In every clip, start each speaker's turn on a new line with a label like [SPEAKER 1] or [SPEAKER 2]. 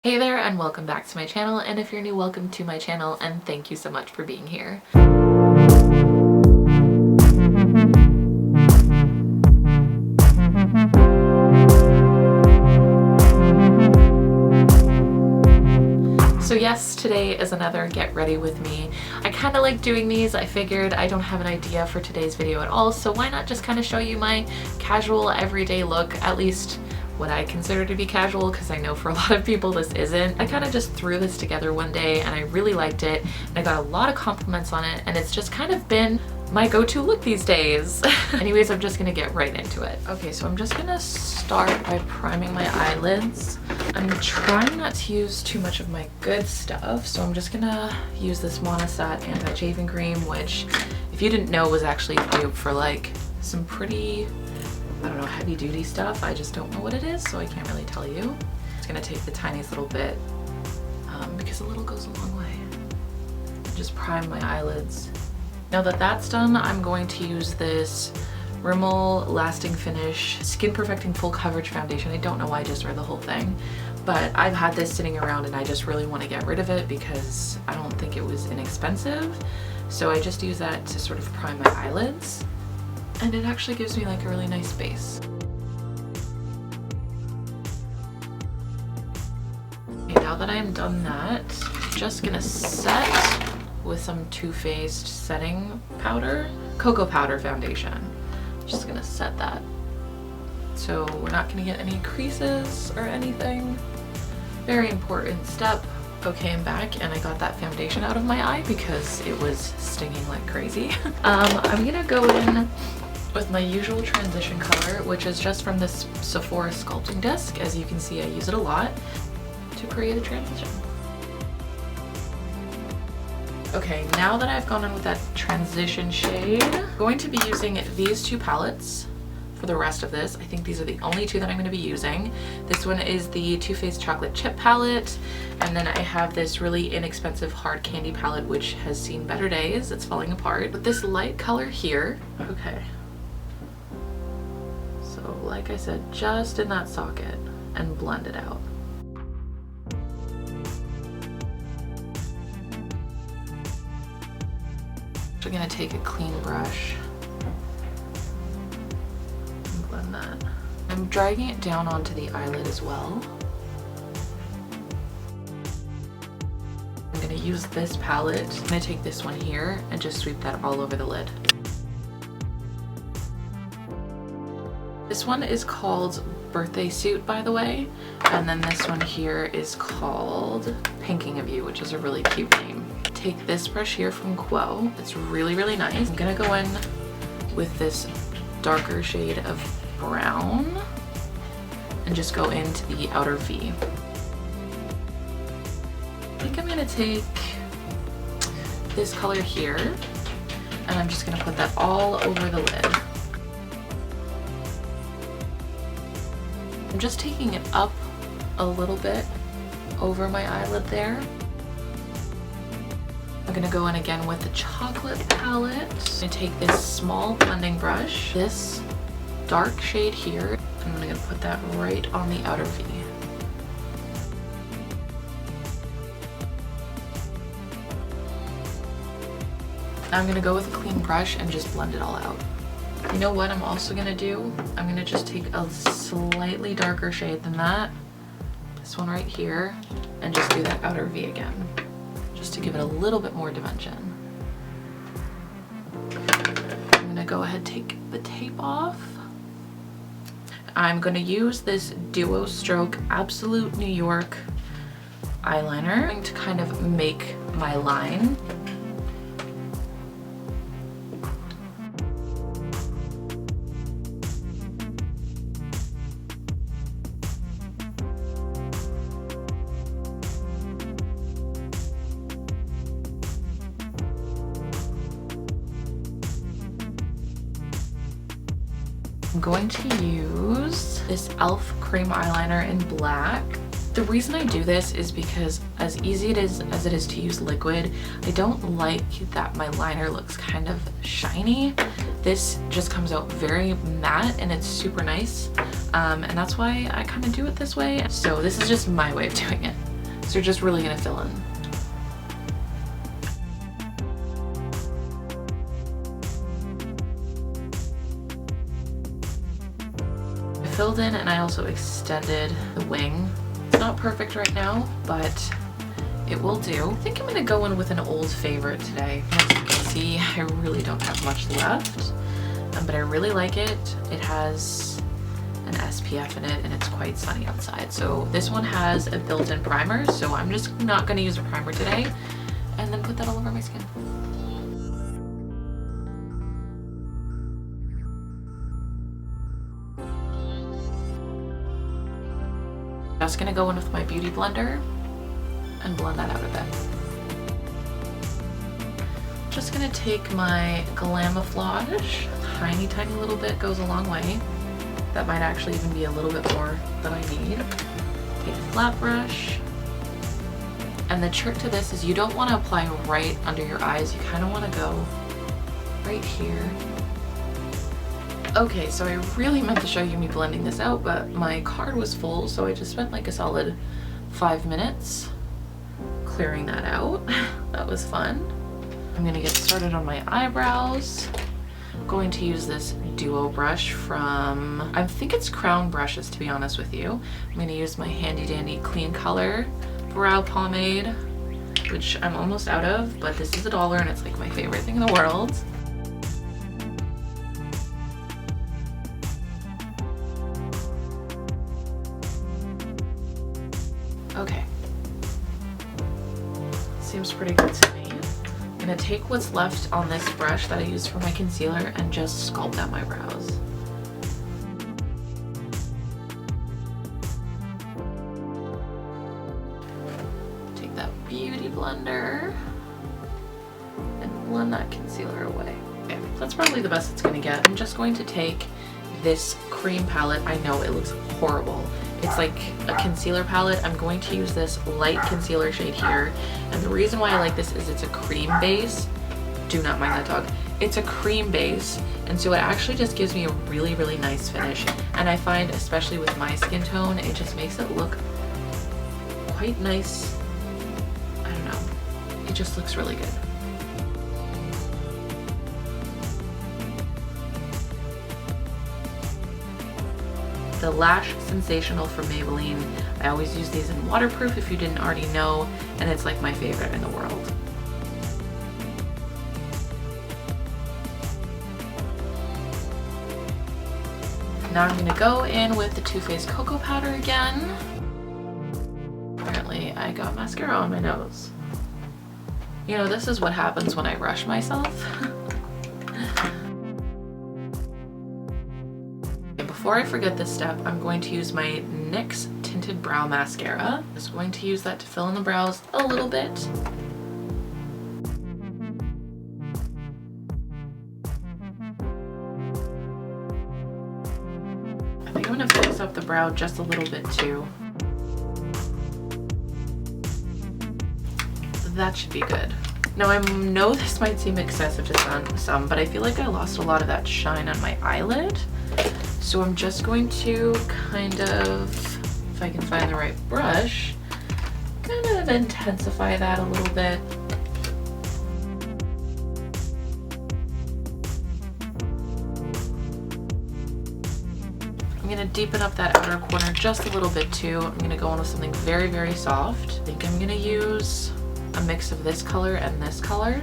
[SPEAKER 1] Hey there and welcome back to my channel, and if you're new, welcome to my channel and thank you so much for being here. So yes, today is another get ready with me. I kind of like doing these. I figured I don't have an idea for today's video at all, so why not just kind of show you my casual everyday look, at least what I consider to be casual, because I know for a lot of people this isn't. I kind of just threw this together one day and I really liked it, and I got a lot of compliments on it, and it's just kind of been my go-to look these days. Anyways, I'm just gonna get right into it. Okay, so I'm just gonna start by priming my eyelids. I'm trying not to use too much of my good stuff, so I'm just gonna use this Monosat anti-chafing cream, which, if you didn't know, was actually a dupe for like some pretty, I don't know, heavy duty stuff. I just don't know what it is, so I can't really tell you. I'm just gonna take the tiniest little bit because a little goes a long way. And just prime my eyelids. Now that that's done, I'm going to use this Rimmel Lasting Finish Skin Perfecting Full Coverage Foundation. I don't know why I just read the whole thing, but I've had this sitting around and I just really want to get rid of it because I don't think it was inexpensive. So I just use that to sort of prime my eyelids, and it actually gives me like a really nice base. Okay, now that I'm done that, I'm just gonna set with some Too Faced setting powder, cocoa powder foundation. Just gonna set that so we're not gonna get any creases or anything. Very important step. Okay, I'm back and I got that foundation out of my eye because it was stinging like crazy. I'm gonna go in with my usual transition color, which is just from this Sephora sculpting disc. As you can see, I use it a lot to create a transition. Okay, now that I've gone in with that transition shade, I'm going to be using these two palettes for the rest of this. I think these are the only two that I'm going to be using. This one is the Too Faced Chocolate Chip palette, and then I have this really inexpensive hard candy palette which has seen better days. It's falling apart. With this light color here, okay. So like I said, just in that socket and blend it out. I'm gonna take a clean brush and blend that. I'm dragging it down onto the eyelid as well. I'm gonna use this palette. I'm gonna take this one here and just sweep that all over the lid. This one is called Birthday Suit, by the way, and then this one here is called Pinking of You, which is a really cute name. Take this brush here from Quo. It's really, really nice. I'm gonna go in with this darker shade of brown and just go into the outer V. I think I'm gonna take this color here and I'm just gonna put that all over the lid. I'm just taking it up a little bit over my eyelid there. I'm gonna go in again with the chocolate palette. I'm gonna take this small blending brush, this dark shade here, and I'm gonna put that right on the outer V. Now I'm gonna go with a clean brush and just blend it all out. You know what I'm also gonna do? I'm gonna just take a slightly darker shade than that, this one right here, and just do that outer V again, just to give it a little bit more dimension. I'm gonna go ahead and take the tape off. I'm gonna use this Duo Stroke Absolute New York eyeliner. I'm going to kind of make my line. I'm going to use this e.l.f. cream eyeliner in black. The reason I do this is because as easy as it is to use liquid, I don't like that my liner looks kind of shiny. This just comes out very matte and it's super nice. And that's why I kind of do it this way. So this is just my way of doing it. So you're just really gonna fill in. I filled in and I also extended the wing. It's not perfect right now, but it will do. I think I'm gonna go in with an old favorite today. As you can see, I really don't have much left, but I really like it. It has an SPF in it and it's quite sunny outside. So this one has a built-in primer, so I'm just not gonna use a primer today and then put that all over my skin. Just gonna go in with my beauty blender and blend that out a bit. Just gonna take my Glamouflage, tiny little bit goes a long way. That might actually even be a little bit more than I need. Take a flat brush. And the trick to this is you don't want to apply right under your eyes. You kind of want to go right here. Okay, so I really meant to show you me blending this out, but my card was full, so I just spent like a solid 5 minutes clearing that out. That was fun. I'm gonna get started on my eyebrows. I'm going to use this duo brush from, I think it's Crown Brushes, to be honest with you. I'm gonna use my handy dandy Clean Color brow pomade, which I'm almost out of, but this is $1 and it's like my favorite thing in the world. Okay. Seems pretty good to me. I'm gonna take what's left on this brush that I used for my concealer and just sculpt out my brows. Take that beauty blender and blend that concealer away. Okay, that's probably the best it's gonna get. I'm just going to take this cream palette. I know it looks horrible. It's like a concealer palette. I'm going to use this light concealer shade here. And the reason why I like this is it's a cream base. Do not mind that dog. It's a cream base. And so it actually just gives me a really nice finish. And I find, especially with my skin tone, it just makes it look quite nice. I don't know. It just looks really good. The Lash Sensational from Maybelline. I always use these in waterproof if you didn't already know, and it's like my favorite in the world. Now I'm gonna go in with the Too Faced Cocoa Powder again. Apparently I got mascara on my nose. You know, this is what happens when I rush myself. Before I forget this step, I'm going to use my NYX Tinted Brow Mascara. I'm just going to use that to fill in the brows a little bit. I think I'm going to fix up the brow just a little bit too. That should be good. Now I know this might seem excessive to some, but I feel like I lost a lot of that shine on my eyelid. So I'm just going to kind of, if I can find the right brush, kind of intensify that a little bit. I'm gonna deepen up that outer corner just a little bit too. I'm gonna go in with something very soft. I think I'm gonna use a mix of this color and this color.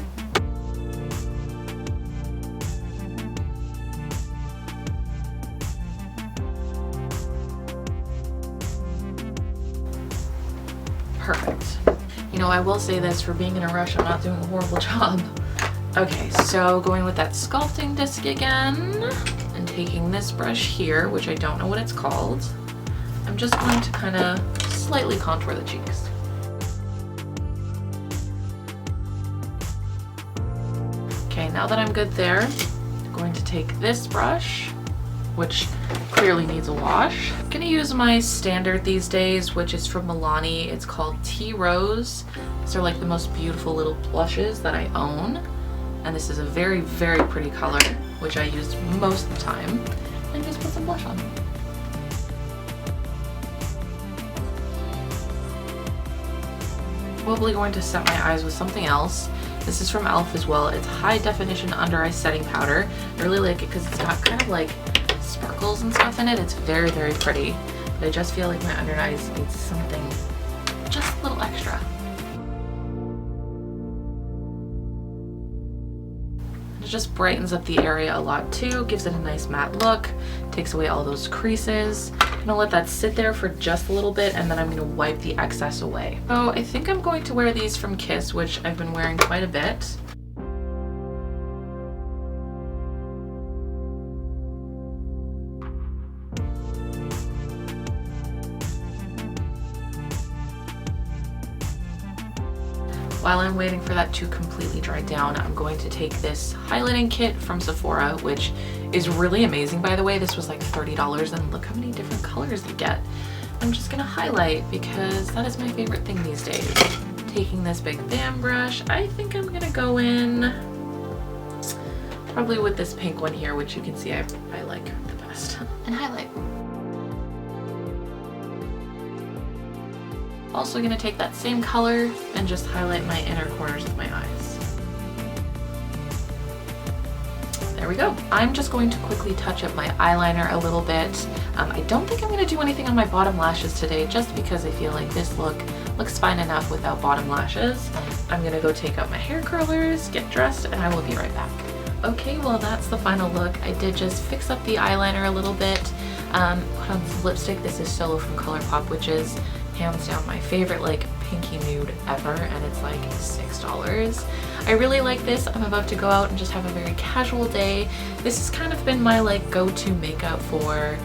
[SPEAKER 1] Perfect. You know, I will say this, for being in a rush, I'm not doing a horrible job. Okay, so going with that sculpting disc again, and taking this brush here, which I don't know what it's called, I'm just going to kind of slightly contour the cheeks. Okay, now that I'm good there, I'm going to take this brush, which clearly needs a wash. I'm gonna use my standard these days, which is from Milani. It's called Tea Rose. These are like the most beautiful little blushes that I own. And this is a very pretty color, which I use most of the time. And just put some blush on. probably going to set my eyes with something else. This is from e.l.f. as well. It's high definition under eye setting powder. I really like it because it's got kind of like sparkles and stuff in it. It's very, very pretty. But I just feel like my under eyes need something just a little extra. It just brightens up the area a lot too, gives it a nice matte look, takes away all those creases. I'm gonna let that sit there for just a little bit and then I'm gonna wipe the excess away. So I think I'm going to wear these from Kiss, which I've been wearing quite a bit. While I'm waiting for that to completely dry down, I'm going to take this highlighting kit from Sephora, which is really amazing, by the way. This was like $30 and look how many different colors you get. I'm just gonna highlight because that is my favorite thing these days. Taking this big bam brush, I think I'm gonna go in probably with this pink one here, which you can see I like the best, and highlight. Also gonna take that same color and just highlight my inner corners of my eyes. There we go. I'm just going to quickly touch up my eyeliner a little bit. I don't think I'm gonna do anything on my bottom lashes today just because I feel like this look looks fine enough without bottom lashes. I'm gonna go take out my hair curlers, get dressed, and I will be right back. Okay, well that's the final look. I did just fix up the eyeliner a little bit, put on some lipstick. This is Solo from ColourPop, which is hands down my favorite like pinky nude ever, and it's like $6. I really like this. I'm about to go out and just have a very casual day. This has kind of been my like go-to makeup for,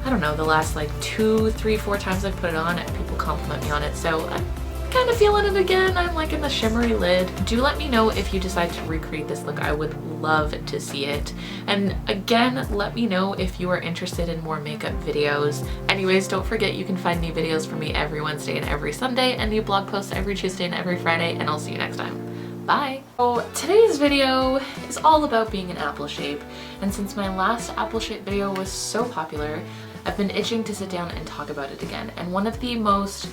[SPEAKER 1] I don't know, the last like 2, 3, 4 times I've put it on and people compliment me on it, so I'm kind of feeling it again. I'm liking the shimmery lid. Do let me know if you decide to recreate this look. I would love to see it. And again, let me know if you are interested in more makeup videos. Anyways, don't forget you can find new videos from me every Wednesday and every Sunday, and new blog posts every Tuesday and every Friday, and I'll see you next time. Bye! So today's video is all about being an apple shape, and since my last apple shape video was so popular, I've been itching to sit down and talk about it again. And one of the most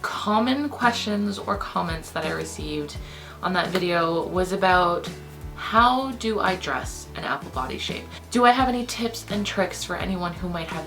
[SPEAKER 1] common questions or comments that I received on that video was about how do I dress an apple body shape? Do I have any tips and tricks for anyone who might have